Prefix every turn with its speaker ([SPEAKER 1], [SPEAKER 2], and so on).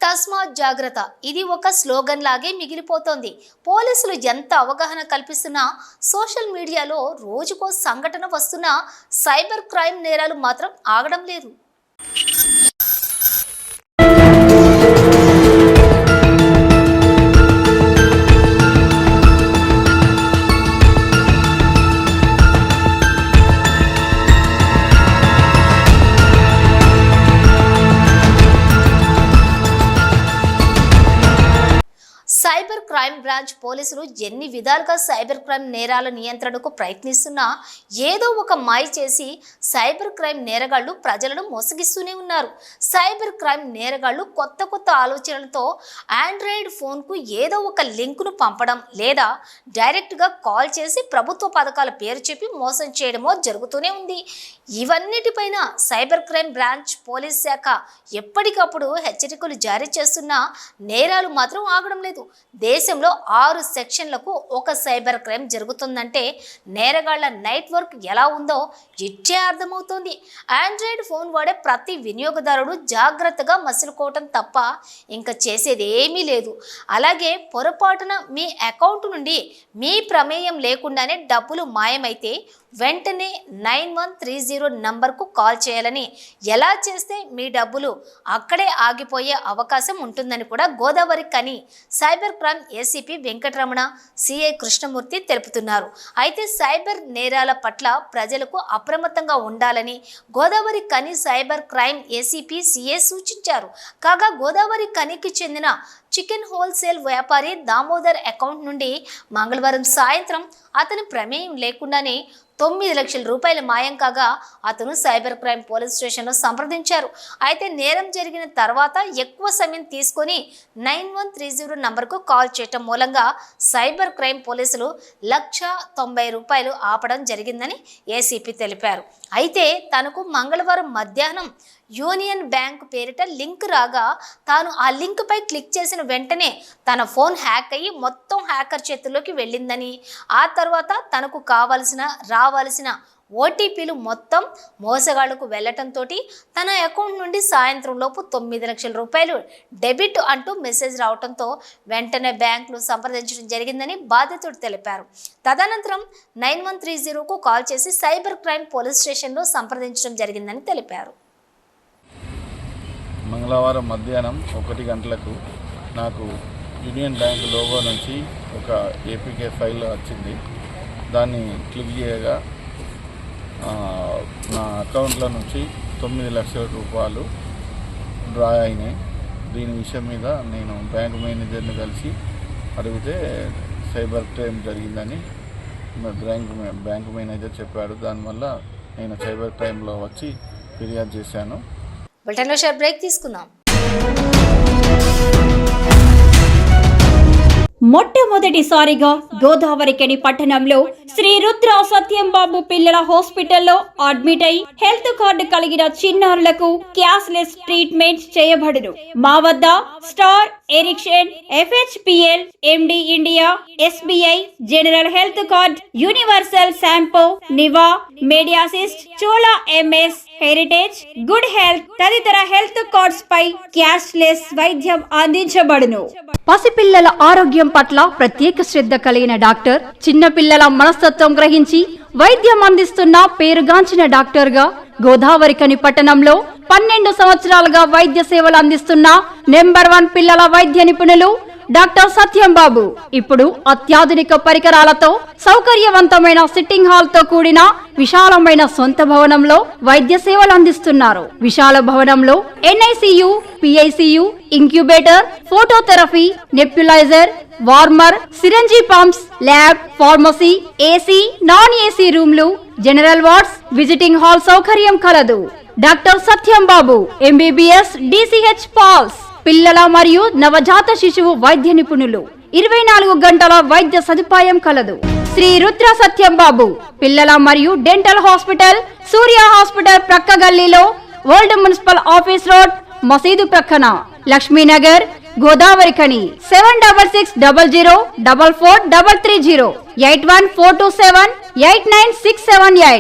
[SPEAKER 1] తస్మాత్ జాగ్రత్త ఇది ఒక స్లోగన్ లాగే మిగిలిపోతోంది. పోలీసులు ఎంత అవగాహన కల్పిస్తున్నా సోషల్ మీడియాలో రోజుకో సంఘటన వస్తున్నా సైబర్ క్రైమ్ నేరాలు మాత్రం ఆగడం లేదు. సైబర్ క్రైమ్ బ్రాంచ్ పోలీసులు ఎన్ని విధాలుగా సైబర్ క్రైమ్ నేరాల నియంత్రణకు ప్రయత్నిస్తున్నా ఏదో ఒక మాయ చేసి సైబర్ క్రైమ్ నేరగాళ్లు ప్రజలను మోసగిస్తూనే ఉన్నారు. సైబర్ క్రైమ్ నేరగాళ్లు కొత్త కొత్త ఆలోచనలతో ఆండ్రాయిడ్ ఫోన్కు ఏదో ఒక లింకును పంపడం లేదా డైరెక్ట్గా కాల్ చేసి ప్రభుత్వ పథకాల పేరు చెప్పి మోసం చేయడమో జరుగుతూనే ఉంది. ఇవన్నిటిపైన సైబర్ క్రైమ్ బ్రాంచ్ పోలీస్ శాఖ ఎప్పటికప్పుడు హెచ్చరికలు జారీ చేస్తున్నా నేరాలు మాత్రం ఆగడం లేదు. దేశంలో 6 సెక్షన్లకు ఒక సైబర్ క్రైమ్ జరుగుతుందంటే నేరగాళ్ల నైట్ వర్క్ ఎలా ఉందో ఇట్టే అర్థమవుతోంది. ఆండ్రాయిడ్ ఫోన్ వాడే ప్రతి వినియోగదారుడు జాగ్రత్తగా మసులుకోవటం తప్ప ఇంకా చేసేది ఏమీ లేదు. అలాగే పొరపాటున మీ అకౌంట్ నుండి మీ ప్రమేయం లేకుండానే డబ్బులు మాయమైతే వెంటనే 9130 నంబర్కు కాల్ చేయాలని, ఎలా చేస్తే మీ డబ్బులు అక్కడే ఆగిపోయే అవకాశం ఉంటుందని కూడా గోదావరి కని cyber crime ACP Venkataramana, CI Krishnamurthy తెలుపుతున్నారు. అయితే సైబర్ నేరాల పట్ల ప్రజలకు అప్రమత్తంగా ఉండాలని గోదావరి కని సైబర్ క్రైమ్ ఏసీపీ సిఐ సూచించారు. కాగా గోదావరి కనికి చెందిన చికెన్ హోల్సేల్ వ్యాపారి దామోదర్ అకౌంట్ నుండి మంగళవారం సాయంత్రం అతని ప్రమేయం లేకుండానే 9 లక్షల రూపాయల మాయం కాగా అతను సైబర్ క్రైమ్ పోలీస్ స్టేషన్లో సంప్రదించారు. అయితే నేరం జరిగిన తర్వాత ఎక్కువ సమయం తీసుకొని 9130 నంబర్కు కాల్ చేయటం మూలంగా సైబర్ క్రైమ్ పోలీసులు 1,90,000 రూపాయలు ఆపడం జరిగిందని ఏసీపీ తెలిపారు. అయితే తనకు మంగళవారం మధ్యాహ్నం యూనియన్ బ్యాంక్ పేరిట లింక్ రాగా తాను ఆ లింక్ పై క్లిక్ చేసిన వెంటనే తన ఫోన్ హ్యాక్ అయ్యి మొత్తం హ్యాకర్ చేతుల్లోకి వెళ్ళిందని, ఆ తర్వాత తనకు రావాల్సిన ఓటీపీలు మొత్తం మోసగాళ్లకు వెళ్లటంతో తన అకౌంట్ నుండి సాయంత్రం లోపు 9 లక్షల రూపాయలు డెబిట్ అంటూ మెసేజ్ రావడంతో వెంటనే బ్యాంకులు సంప్రదించడం జరిగిందని బాధితుడు తెలిపారు. తదనంతరం 9130కు కాల్ చేసి సైబర్ క్రైమ్ పోలీస్ స్టేషన్లో సంప్రదించడం జరిగిందని తెలిపారు.
[SPEAKER 2] మంగళవారం మధ్యాహ్నం 1 గంటలకు నాకు యూనియన్ బ్యాంక్ లోగో నుంచి ఒక ఏపీకే ఫైల్ వచ్చింది. దాన్ని క్లిక్ చేయగా నా అకౌంట్లో నుంచి 9 లక్షల రూపాయలు డ్రా అయినాయి. దీని విషయం మీద నేను బ్యాంక్ మేనేజర్ని కలిసి అడిగితే సైబర్ క్రైమ్ జరిగిందని బ్యాంక్ మేనేజర్ చెప్పాడు. దానివల్ల నేను సైబర్ క్రైమ్లో వచ్చి ఫిర్యాదు చేశాను.
[SPEAKER 1] బులెటిన్లో షార్ట్ బ్రేక్ తీసుకుందాం.
[SPEAKER 3] మొట్టమొదటిసారిగా గోదావరికని పట్టణంలో శ్రీ రుద్ర సత్యంబాబు పిల్లల హాస్పిటల్లో అడ్మిట్ అయి హెల్త్ కార్డు కలిగిన చిన్నారులకు క్యాష్లెస్ ట్రీట్మెంట్ చేయబడును. మా వద్ద Star, Ericson, FHPL, MD India, SBI, general health card, Universal Sompo, Niva, Medi Assist, Chola MS, Heritage, good health తదితర హెల్త్ కార్డ్స్ పై క్యాష్లెస్ వైద్యం అందించబడును. పసిపిల్లల ఆరోగ్యం పట్ల ప్రత్యేక శ్రద్ధ కలిగిన డాక్టర్, చిన్నపిల్లల మనస్తత్వం గ్రహించి వైద్యం అందిస్తున్న పేరుగాంచిన డాక్టర్ గా గోదావరికని పట్టణంలో 12 సంవత్సరాలుగా వైద్య సేవలు అందిస్తున్న నెంబర్ 1 పిల్లల వైద్య నిపుణులు డాక్టర్ సత్యంబాబు ఇప్పుడు అత్యాధునిక పరికరాలతో సౌకర్యవంతమైన సిట్టింగ్ హాల్ తో కూడిన విశాలమైన సొంత భవనంలో వైద్య సేవలు అందిస్తున్నారు. విశాల భవనంలో NICU, PICU, incubator, phototherapy, nebuliser, warmer, syringe pumps, lab, pharmacy, AC, non AC రూమ్లు, జనరల్ వార్డ్స్, విజిటింగ్ హాల్ సౌకర్యం కలదు. డాక్టర్ సత్యంబాబు MBBS, DCH పాల్స్, పిల్లల మరియు నవజాత శిశువు వైద్య నిపుణులు, 24 గంటల వైద్య సదుపాయం కలదు. శ్రీ రుద్ర సత్యంబాబు పిల్లల మరియు డెంటల్ హాస్పిటల్, సూర్య హాస్పిటల్ ప్రక్క గల్లీలో, ఓల్డ్ మున్సిపల్ ఆఫీస్ రోడ్, మసీదు ప్రక్కన, లక్ష్మీనగర్, గోదావరికని. 7660044330 8142789678.